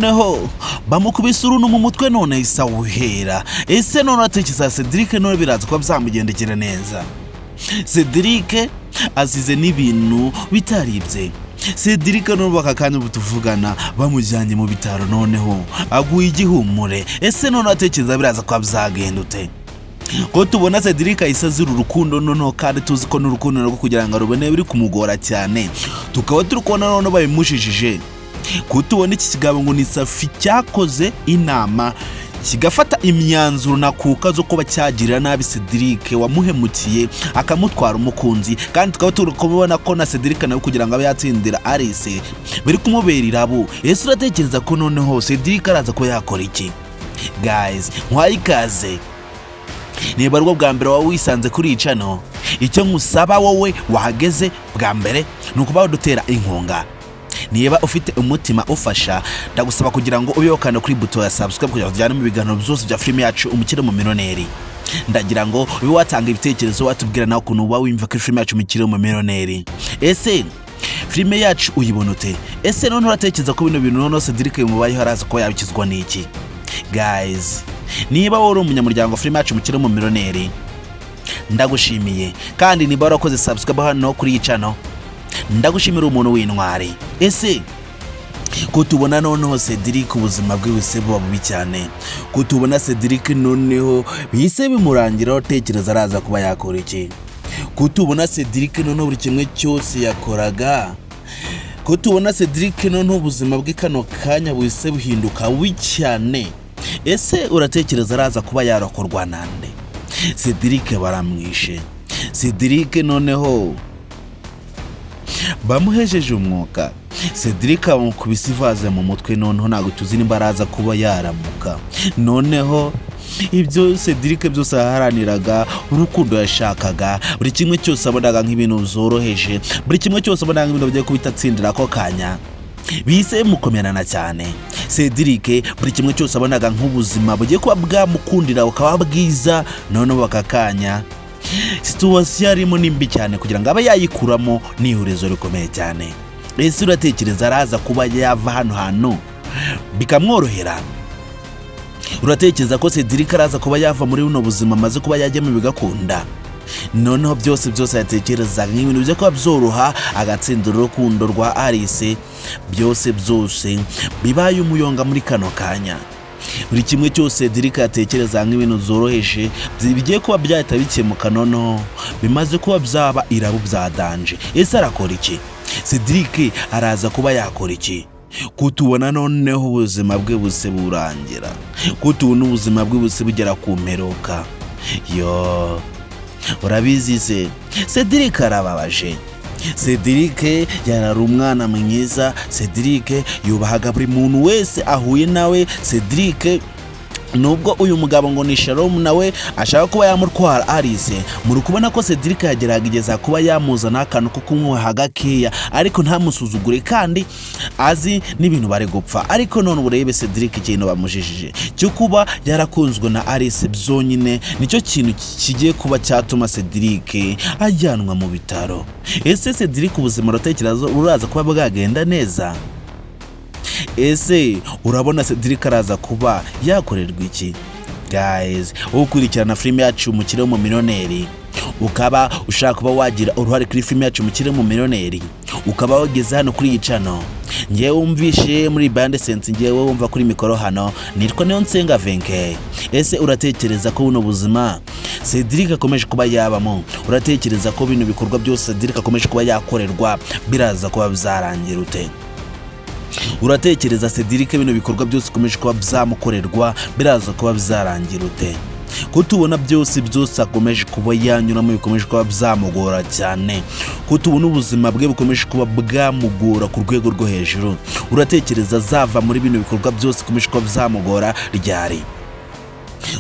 neho bamukubise uruntu mu mutwe none isa wuhera. Ese none atekereza Cedric none biraza kuba byamugendekera neza. Cedric azize n'ibintu bitaribye. Cedric none bakakanya butuvugana bamujyanye mu bitaro noneho aguye igihumure. Ese none atekereza biraza kuba byagendute. Ko tubona Cedric ayisazira urukundo noneho kandi tuzi ko n'urukundo rwo kugira ngo rubone biri kumugora cyane. Tukaba turi kubona none babimushishije. Kutubona iki kigabo ngo ni Safi cyakoze inama kigafata imyanzuro nakuka zo kuba cyagirira nabi Cedric wamuhemukiye akamutwara umukunzi, kandi tukaba turi kubona ko na Cedric nawe kugira ngo abe yatsindira Alice biri kumuberira abo. Ese uratekereza ko noneho Cedric araza ko yakora iki? Guys, mwayikaze niba rwo bwa mbere wawe wisanze kuri icano, icyo nkusaba wowe wahageze bwa mbere nukuba dutera inkunga. Niba ufite umutima ufasha ndagusaba kugira ngo ubiyokane kuri buto ya subscribe kugira ngo tujyane mu biganiro byose bya filime yacu Umukirire. Ndagira ngo ube watanga ibitekerezo watubwira nawe ukuntu uba wimva ko filime yacu Umukirire. Ese filime yacu uyibona ute? Ese none uratekereza ko bino bintu none Cedric mubayeho araza ko yabikizwa n'iki? Guys, niba wowe umunyamuryango filime yacu Umukirire ndagushimiye, kandi niba warakoze subscribe hano kuri icano ndagushimira umuntu w'intwari. Ese kutubona noneho Cedric ubuzima bwe buse buba bubi cyane, kutubona Cedric noneho bise bimurangira utekereza araza kuba yakora iki? Kutubona Cedric noneho buri kimwe cyose yakoraga, kutubona Cedric noneho ubuzima bwe kano kanya buse buhinduka bubi cyane. Ese uratekereza araza kuba yarakorwa nande? Cedric baramwishe. Cedric noneho bamuhejeje umwuka. Cedric bamukubise ivaze mu mutwe noneho ntago tuzi nimba araza kuba yaramuka. Noneho ibyo Cedric byose aharaniraga, urukundo yashakaga, buri kimwe cyose abonaga nk'ibintu byoroheje, buri kimwe cyose abonaga nk'ibintu bigiye kubitatsindira ko kanya, bise mukomerana cyane. Cedric buri kimwe cyose abonaga nk'ubuzima bugiye kuba bwamukundira ukaba bwiza, noneho bakakanya situation arimo nimbi cyane kugira ngo abe yayikuramo n'ihurezo rikomeye cyane. Ese uratekereza araza kuba yava hano hano bikamworohera? Uratekereza ko Cedric araza kuba yava muri buno buzima maze kuba yajyamo bigakunda? Noneho byose yatekereza nk'ibintu byo kuba byoroha agatsindira urukundo rwa Alice, byose bibaye umuyonga muri kano kanya. Buri kimwe cyose Cedric yatekereza nk'ibintu zoroheje bigiye kuba byahita bikemuka noneho bimaze kuba byaba irabu byadanje. Ese arakora iki? Cedric araza kuba yakora iki? Kutubona noneho ubuzima bwe buse burangira, kutubona ubuzima bwe buse bugera ku mperuka. Yo, urabizi se Cedric arababaje. Cedric yarari umwana mwiza. Cedric yubahaga buri muntu wese ahuye nawe. Cedric nubwo uyu mugabo ngo ni Shalom nawe ashaka kuba yamutwara Alice, muri kubona ko Cedric yagerageza kuba yamuzana akantu ko kumwoha gakeya ariko ntamusuzugure kandi azi n'ibintu bari gupfa. Ariko none urebe Cedric ikintu bamujijije cyo kuba yarakunzwe na Alice byonyine nicyo kintu kigiye kuba cyatuma Cedric ajyanwa mu bitaro. Ese Cedric ubuzima uratekereza uraza kuba bwagenda neza? Ese urabona Cedric araza kuba yakorerwa iki? Guys, ukurikirana filime yacu Umukirire, ukaba ushaka kuba wagira uruhare kuri filime yacu Umukirire, ukaba wageze hano kuri icano, ngiye wumvishe muri bande sense, ngiye wumva kuri mikoro hano nitwa Neon Nsenga Venke. Ese uratekereza ko buno buzima Cedric akomeje kuba yabamo? Uratekereza ko bino bikorwa byose Cedric akomeje kuba yakorerwa biraza kuba byarangira ute? Uratekereza Cedric bino bikorwa byose komeje kuba byamukorerwa biraza kuba byarangira ute? Kutubona byose akomeje kuba yanyuramo bikomeje kuba byamugora cyane, kutubona ubuzima bwe bukomeje kuba bwamugora ku rwego rwo hejuru. Uratekereza zava muri bino bikorwa byose komeje kuba byamugora ryari?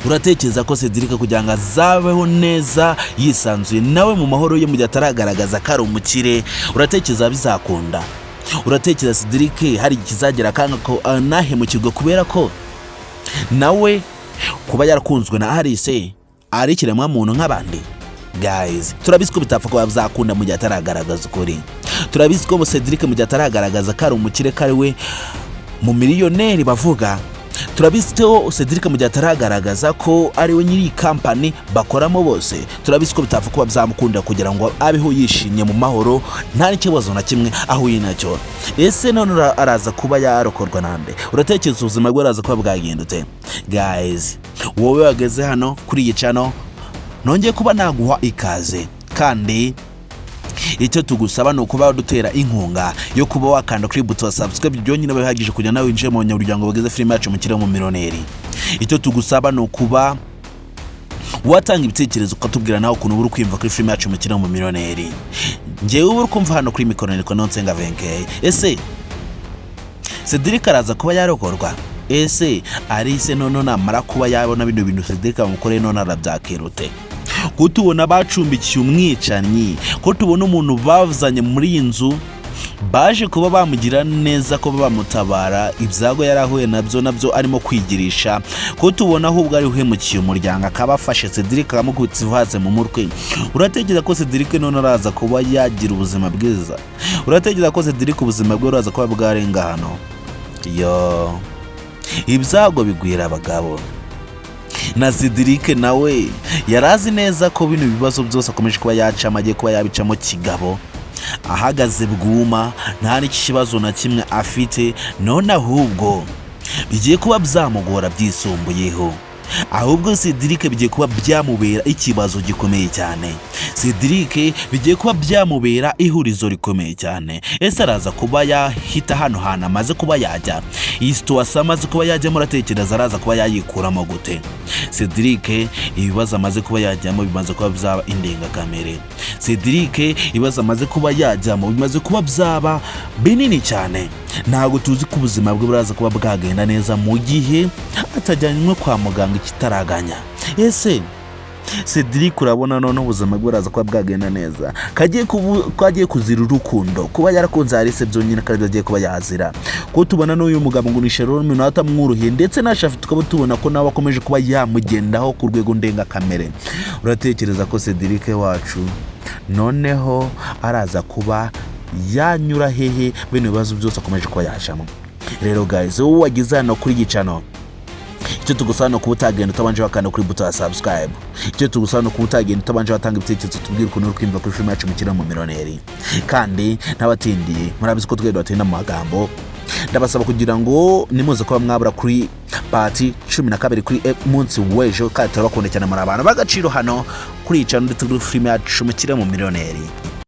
Uratekereza ko Cedric kugira ngo azabeho neza yisanzuye nawe mu mahoro ye mu gihe ataragaragaza ko ari umukire, uratekereza bizakunda? Uratekereza Cedric hari ikizagera kanga ko anahemukirwa kubera ko nawe kuba yarakunzwe na Alice ari kiremwa muntu nk'abandi? Guys, turabizi ko bitapfa kuba bizakunda mu gihe ataragaragaza ukuri. Turabizi ko Cedric mu gihe ataragaragaza ko ari umukire kari we mu miliyoneri bavuga turabisiteho Cedric mu gihe ataragaragaza ko ari we nyiri company bakoramo bose, turabise ko bitapfa kuba byamukundira kugira ngo abeho yishimye mu mahoro nta n'ikibazo na kimwe ahuye nacyo. Ese none araza kuba yarokorwa nande? Uratekereza ubuzima bwe araza kuba bwagindute? Guys, wowe wageze hano kuri iyi channel nongeye kuba naguha ikaze, kandi icyo tugusaba ni ukuba dutera inkunga yo kuba wakanda kuri buto ya subscribe byonyine bihagije kugira nawe winjire mu banyamuryango bageze filime yacu Umukirire Wumumillionare. Icyo tugusaba ni ukuba watanga ibitekerezo ukatubwira nawe ukuntu uri kwimva kuri filime yacu Umukirire Wumumillionare. Njyewe uri kumva hano kuri mikoro ko nonsenga 20k. Ese Cedric araza kuba yarokorwa? Ese arise none namara kuba yabona bino bintu Cedric amukoreye none arabyakirute? Ko tubona bacumbikiye umwicanyi, ko tubona umuntu bavuzanye muri iyi nzu baje kuba bamugira neza, ko bamutabara ibyago yarahuye nabyo arimo kwigirisha, ko tubona ahubwo ari uhemukiye umuryango akabafashe Cedric akamukubitsa ivaze mu mutwe. Uratekereza ko Cedric none araza kuba yagira ubuzima bwiza? Uratekereza ko Cedric ubuzima bwe araza kuba bwarenga hano? Yo, ibyago bigwira abagabo. Na Cedric nawe yarazi neza ko bino bibazo byose akomeje kuba yacamo, agiye kuba yabicamo kigabo, ahagaze bwuma, nta n'ikibazo na kimwe afite, none ahubwo bigiye kuba byamugora byisumbuyeho. Ahubwo Cedric bigiye kuba byamubera ikibazo gikomeye cyane. Cedric bigiye kuba byamubera ihurizo rikomeye cyane. Ese araza kuba yahita hano hana amaze kuba yajya? Iyi situation amaze kuba yajya muratekereza araza kuba yayikuramo gute? Cedric ibibazo amaze kuba yajyamo bimaze kuba byaba indengakamere. Cedric ibibazo amaze kuba yajyamo bimaze kuba byaba binini cyane. Ntago tuzi ko ubuzima bwe buraza kuba bwagenda neza mu gihe atajyanywe kwa muganga ikitaraganya. Ese Cedric urabona none ubuzima bwe buraza kuba bwagenda neza? Kagiye kuzira urukundo, kuba yarakunze Alice byonyine kandi agiye kuba yazira. Ko tubona n'uyu mugabo ngo nishe rero minota mwuruhiye, ndetse na Shafi tukaba tubona ko nawe akomeje kuba yamugendaho ku rwego ndengakamere. Uratekereza ko Cedric wacu noneho araza kuba yanyura hehe bino bibazo byose akomeje kuba yashamo? Rero guys, wowe wagize hano kuri iyi channel, icyo tugusaba no kuba utagenda utabanje wakanda kuri buto ya subscribe. Icyo tugusaba no kuba utagenda utabanje watanga ibitekerezo tubwire ukuntu uri kwimva kuri filime yacu Umukirire Wumumillionare. Kandi n'abatindiye murabizi ko twebwe batinda mu magambo, ndabasaba kugira ngo nimuze kuba mwabura kuri party 12 kuri munsi w'ejo, kandi turabakunda cyane muri abantu bagaciro hano kuri iyi channel ndetse kuri filime yacu Umukirire Wumumillionare.